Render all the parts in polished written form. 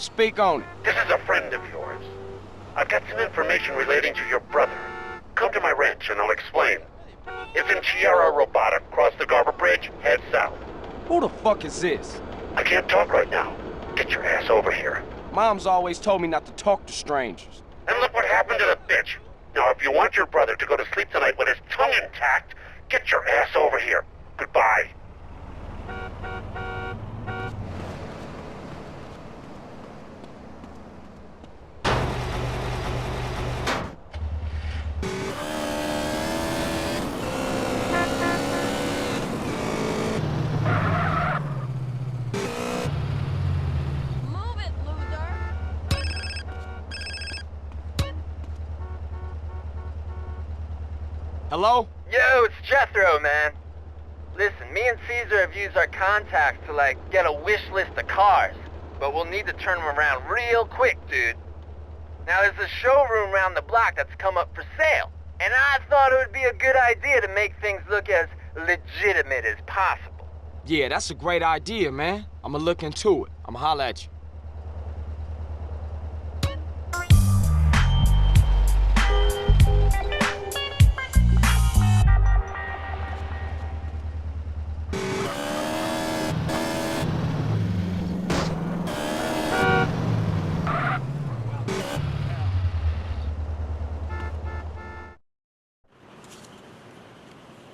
Speak on it. This is a friend of yours. I've got some information relating to your brother. Come to my ranch and I'll explain. It's in Sierra Robotic. Cross the Garber Bridge, head south. Who the fuck is this? I can't talk right now. Get your ass over here. Mom's always told me not to talk to strangers. And look what happened to the bitch. Now, if you want your brother to go to sleep tonight with his tongue intact, get your ass over here. Goodbye. Hello? Yo, it's Jethro, man. Listen, me and Caesar have used our contacts to, get a wish list of cars. But we'll need to turn them around real quick, dude. Now, there's a showroom around the block that's come up for sale. And I thought it would be a good idea to make things look as legitimate as possible. Yeah, that's a great idea, man. I'ma look into it. I'ma holla at you.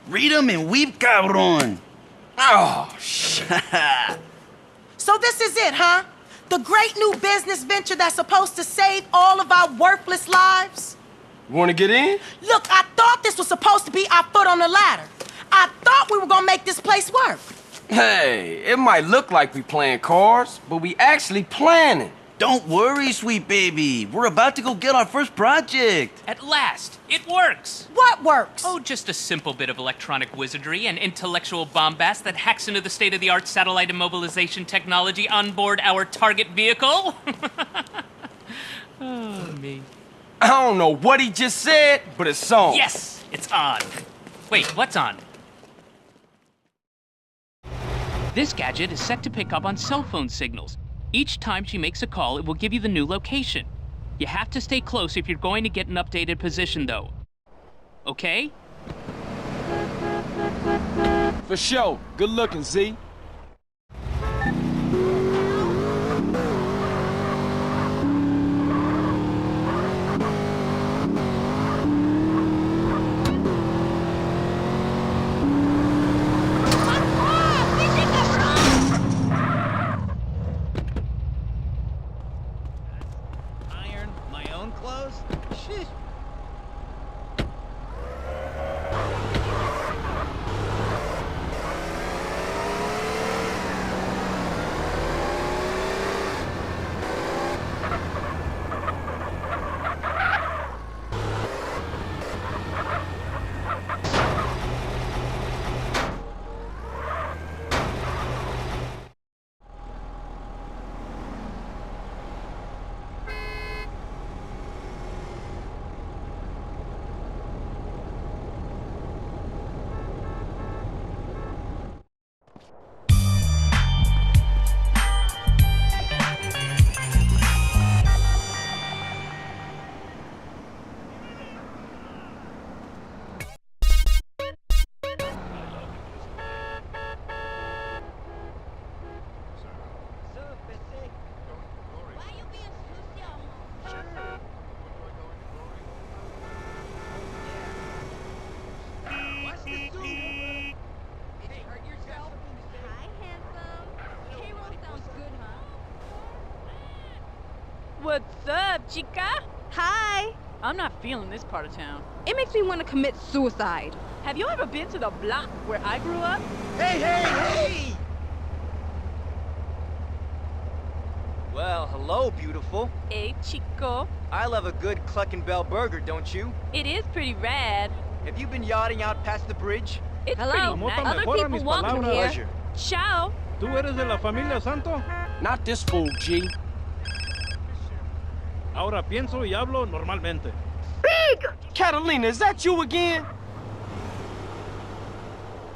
Read 'em and weep, cabrón. Oh, shit. So this is it, huh? The great new business venture that's supposed to save all of our worthless lives? You wanna get in? Look, I thought this was supposed to be our foot on the ladder. I thought we were gonna make this place work. Hey, it might look like we playing cards, but we actually planning. Don't worry, sweet baby. We're about to go get our first project. At last, it works! What works? Oh, just a simple bit of electronic wizardry and intellectual bombast that hacks into the state-of-the-art satellite immobilization technology on board our target vehicle. Oh, me. I don't know what he just said, but it's on. Yes, it's on. Wait, what's on? This gadget is set to pick up on cell phone signals. Each time she makes a call, it will give you the new location. You have to stay close if you're going to get an updated position, though. Okay? For sure. Good looking, Z. What's up, chica? Hi. I'm not feeling this part of town. It makes me want to commit suicide. Have you ever been to the block where I grew up? Hey! Well, hello, beautiful. Hey, chico. I love a good Cluck and Bell burger, don't you? It is pretty rad. Have you been yachting out past the bridge? It's Hello. pretty nice. Other people welcome here. Pleasure. Ciao. ¿Tú eres de la familia Santo? Not this fool, G. Ahora pienso y hablo normalmente. Big! Catalina, is that you again?